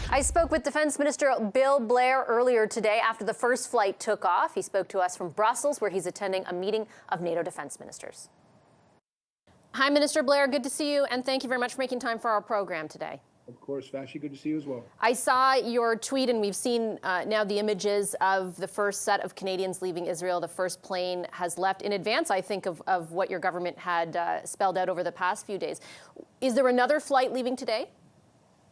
I spoke with Defense Minister Bill Blair earlier today after the first flight took off. He spoke to us from Brussels, where he's attending a meeting of NATO defense ministers. Hi, Minister Blair. Good to see you, and thank you very much for making time for our program today. Of course, Vassy, good to see you as well. I saw your tweet, and we've seen now the images of the first set of Canadians leaving Israel. The first plane has left in advance, I think, of what your government had spelled out over the past few days. Is there another flight leaving today?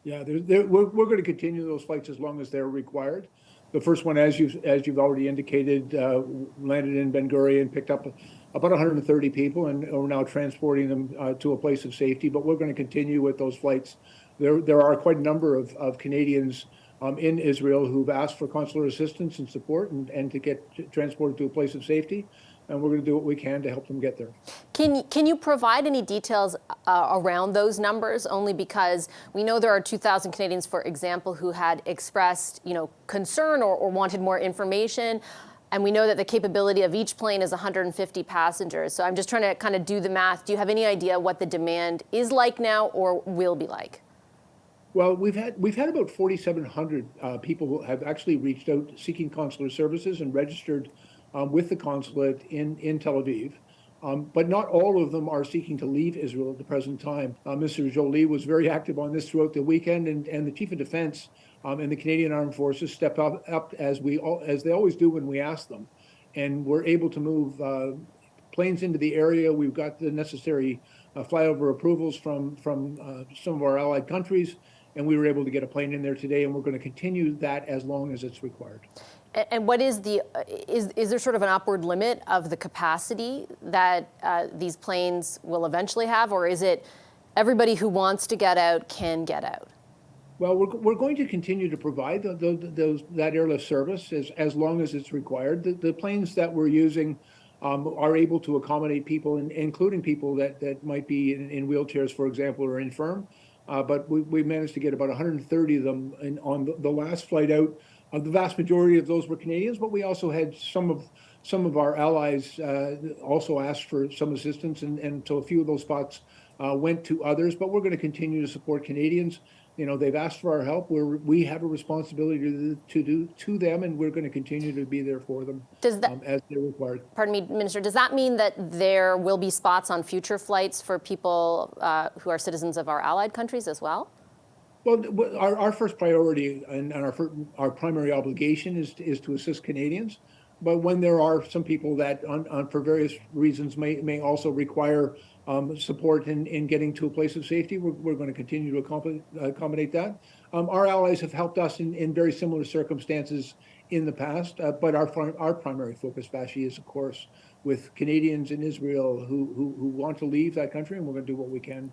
Yeah, we're going to continue those flights as long as they're required. The first one, as you've already indicated, landed in Ben Gurion, picked up about 130 people, and we're now transporting them to a place of safety. But we're going to continue with those flights. There are quite a number of Canadians in Israel who've asked for consular assistance and support and to get transported to a place of safety. And we're going to do what we can to help them get there. Can you provide any details around those numbers? Only because we know there are 2,000 Canadians, for example, who had expressed, concern or wanted more information. And we know that the capability of each plane is 150 passengers. So I'm just trying to kind of do the math. Do you have any idea what the demand is like now or will be like? Well, we've had about 4,700 people who have actually reached out seeking consular services and registered with the consulate in Tel Aviv. But not all of them are seeking to leave Israel at the present time. Mr. Jolie was very active on this throughout the weekend, and the Chief of Defense and the Canadian Armed Forces stepped up as they always do when we ask them. And we're able to move planes into the area. We've got the necessary flyover approvals from some of our allied countries, and we were able to get a plane in there today, and we're going to continue that as long as it's required. And what is is there sort of an upward limit of the capacity that these planes will eventually have, or is it everybody who wants to get out can get out? Well, we're going to continue to provide that airlift service as long as it's required. The planes that we're using are able to accommodate people, including people that might be in wheelchairs, for example, or infirm. But we managed to get about 130 of them on the last flight out. The vast majority of those were Canadians, but we also had some of our allies also asked for some assistance, and so a few of those spots went to others. But we're going to continue to support Canadians. They've asked for our help. We have a responsibility to do to them, and we're going to continue to be there for them as they're required. Pardon me, Minister, does that mean that there will be spots on future flights for people who are citizens of our allied countries as well? Well, our first priority and our primary obligation is to assist Canadians. But when there are some people that, for various reasons, may also require support in getting to a place of safety, we're going to continue to accommodate that. Our allies have helped us in very similar circumstances in the past, but our primary focus, Vassy, is, of course, with Canadians in Israel who want to leave that country, and we're going to do what we can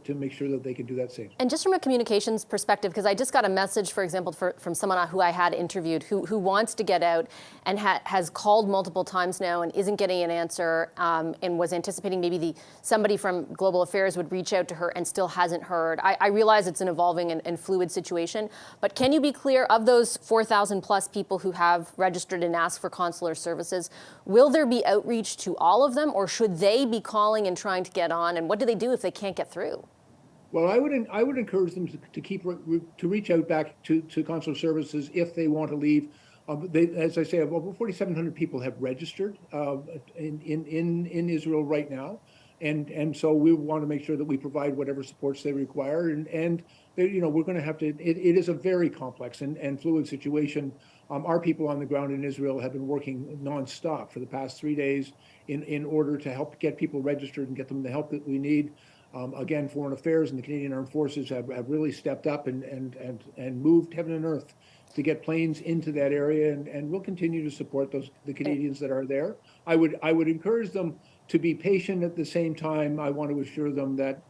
to make sure that they can do that safely. And just from a communications perspective, because I just got a message, for example, from someone who I had interviewed who wants to get out and has called multiple times now and isn't getting an answer, and was anticipating maybe somebody from Global Affairs would reach out to her and still hasn't heard. I realize it's an evolving and fluid situation, but can you be clear, of those 4,000 plus people who have registered and asked for consular services, will there be outreach to all of them, or should they be calling and trying to get on, and what do they do if they can't get through? Well, I would encourage them to reach out back to consular services if they want to leave. As I say, over 4,700 people have registered in Israel right now, and so we want to make sure that we provide whatever supports they require. And we're going to have to. It is a very complex and fluid situation. Our people on the ground in Israel have been working nonstop for the past 3 days in order to help get people registered and get them the help that we need. Again, Foreign Affairs and the Canadian Armed Forces have really stepped up and moved heaven and earth to get planes into that area, and we'll continue to support the Canadians that are there. I would encourage them to be patient. At the same time, I want to assure them that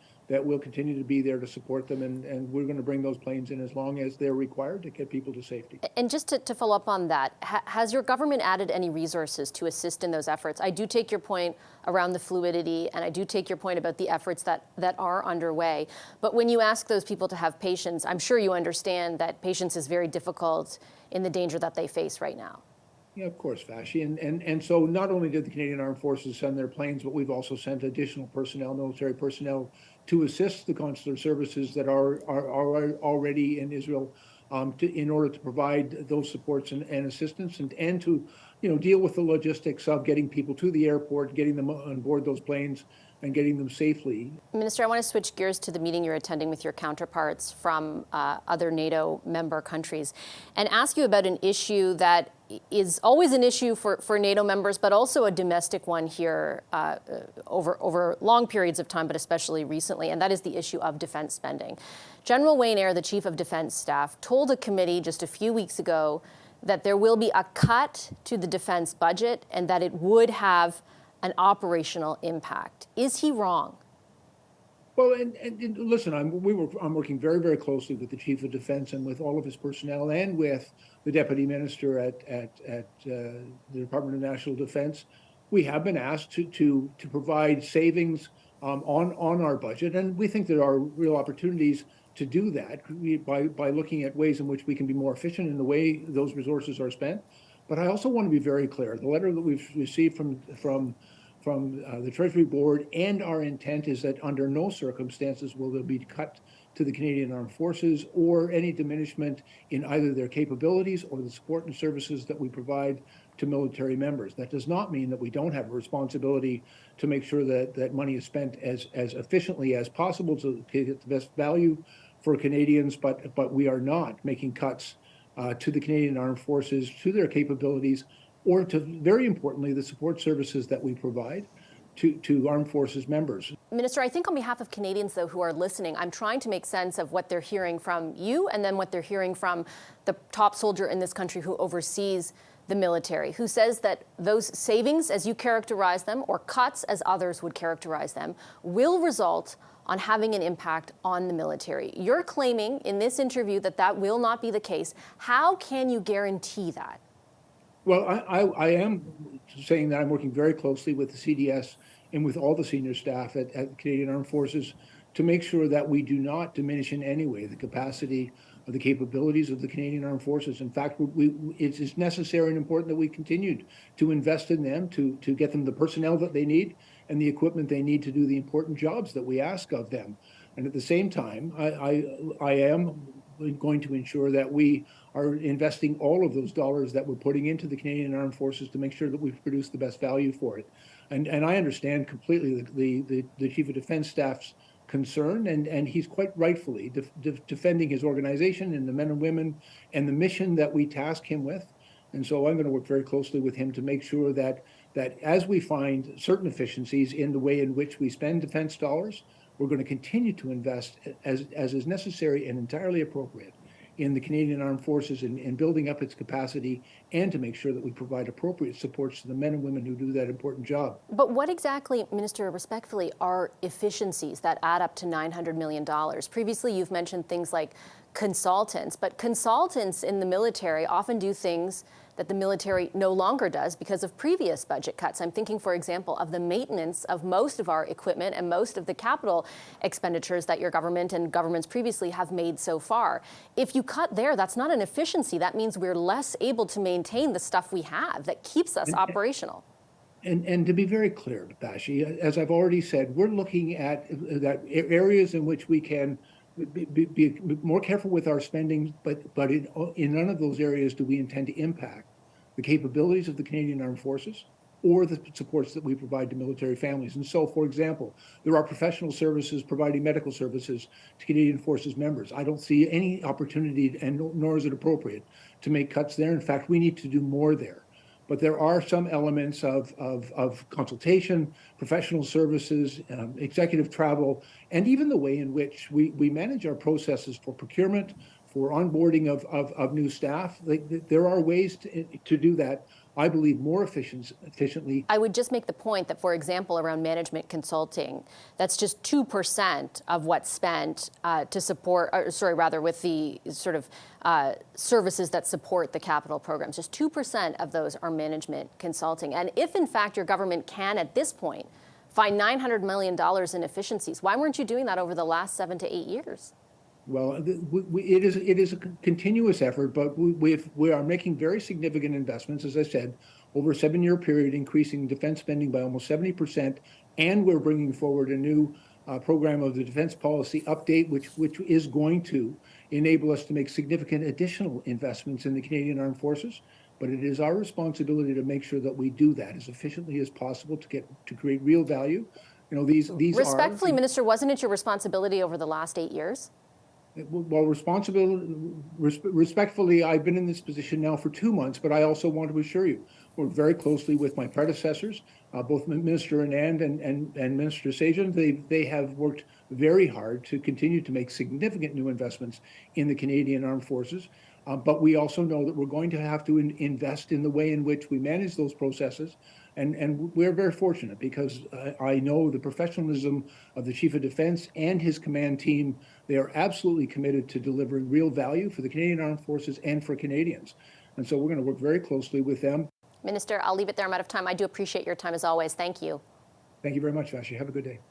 we'll continue to be there to support them, and we're going to bring those planes in as long as they're required to get people to safety. And just to follow up on that, has your government added any resources to assist in those efforts? I do take your point around the fluidity, and I do take your point about the efforts that are underway. But when you ask those people to have patience, I'm sure you understand that patience is very difficult in the danger that they face right now. Yeah, of course, Vassy. And so not only did the Canadian Armed Forces send their planes, but we've also sent additional personnel, military personnel, to assist the consular services that are already in Israel in order to provide those supports and assistance and to, deal with the logistics of getting people to the airport, getting them on board those planes and getting them safely. Minister, I want to switch gears to the meeting you're attending with your counterparts from other NATO member countries and ask you about an issue that is always an issue for NATO members, but also a domestic one here over long periods of time, but especially recently, and that is the issue of defense spending. General Wayne Eyre, the Chief of Defense Staff, told a committee just a few weeks ago that there will be a cut to the defense budget and that it would have an operational impact. Is he wrong? Well, and listen, I'm working very, very closely with the Chief of Defense and with all of his personnel and with the Deputy Minister at the Department of National Defense. We have been asked to provide savings on our budget, and we think there are real opportunities to do that by looking at ways in which we can be more efficient in the way those resources are spent. But I also want to be very clear. The letter that we've received from the Treasury Board and our intent is that under no circumstances will there be cut to the Canadian Armed Forces or any diminishment in either their capabilities or the support and services that we provide to military members. That does not mean that we don't have a responsibility to make sure that money is spent as efficiently as possible to get the best value for Canadians, but we are not making cuts to the Canadian Armed Forces, to their capabilities, or to, very importantly, the support services that we provide to armed forces members. Minister, I think on behalf of Canadians, though, who are listening, I'm trying to make sense of what they're hearing from you and then what they're hearing from the top soldier in this country who oversees the military, who says that those savings, as you characterize them, or cuts, as others would characterize them, will result on having an impact on the military. You're claiming in this interview that that will not be the case. How can you guarantee that? Well, I am saying that I'm working very closely with the CDS and with all the senior staff at the Canadian Armed Forces to make sure that we do not diminish in any way the capacity or the capabilities of the Canadian Armed Forces. In fact, it's necessary and important that we continue to invest in them, to get them the personnel that they need and the equipment they need to do the important jobs that we ask of them. And at the same time, I am going to ensure that we are investing all of those dollars that we're putting into the Canadian Armed Forces to make sure that we produce the best value for it. And I understand completely the Chief of Defense Staff's concern, and he's quite rightfully defending his organization and the men and women and the mission that we task him with. And so I'm going to work very closely with him to make sure that as we find certain efficiencies in the way in which we spend defense dollars, we're going to continue to invest as is necessary and entirely appropriate in the Canadian Armed Forces in building up its capacity and to make sure that we provide appropriate supports to the men and women who do that important job. But what exactly, Minister, respectfully, are efficiencies that add up to $900 million? Previously, you've mentioned things like consultants, but consultants in the military often do things that the military no longer does because of previous budget cuts. I'm thinking, for example, of the maintenance of most of our equipment and most of the capital expenditures that your government and governments previously have made so far. If you cut there, that's not an efficiency. That means we're less able to maintain the stuff we have that keeps us operational. And to be very clear, Vassy, as I've already said, we're looking at areas in which we can be more careful with our spending, but in none of those areas do we intend to impact the capabilities of the Canadian Armed Forces or the supports that we provide to military families. And so, for example, there are professional services providing medical services to Canadian Forces members. I don't see any opportunity, and nor is it appropriate, to make cuts there. In fact, we need to do more there. But there are some elements of consultation, professional services, executive travel, and even the way in which we manage our processes for procurement, for onboarding of new staff. There are ways to do that, I believe, more efficiently. I would just make the point that, for example, around management consulting, that's just 2% of what's spent to support, with the sort of services that support the capital programs. Just 2% of those are management consulting. And if, in fact, your government can, at this point, find $900 million in efficiencies, why weren't you doing that over the last 7 to 8 years? Well, it is a continuous effort, but we are making very significant investments, as I said, over a 7-year period, increasing defense spending by almost 70%, and we're bringing forward a new program of the defense policy update, which is going to enable us to make significant additional investments in the Canadian Armed Forces. But it is our responsibility to make sure that we do that as efficiently as possible to create real value. You know, these Respectfully, Minister, wasn't it your responsibility over the last 8 years? Well, respectfully, I've been in this position now for 2 months, but I also want to assure you, worked very closely with my predecessors, both Minister Anand and Minister Sajjan. They have worked very hard to continue to make significant new investments in the Canadian Armed Forces. But we also know that we're going to have to invest in the way in which we manage those processes. And we're very fortunate because I know the professionalism of the Chief of Defense and his command team. They are absolutely committed to delivering real value for the Canadian Armed Forces and for Canadians. And so we're going to work very closely with them. Minister, I'll leave it there. I'm out of time. I do appreciate your time as always. Thank you. Thank you very much, Vassy. Have a good day.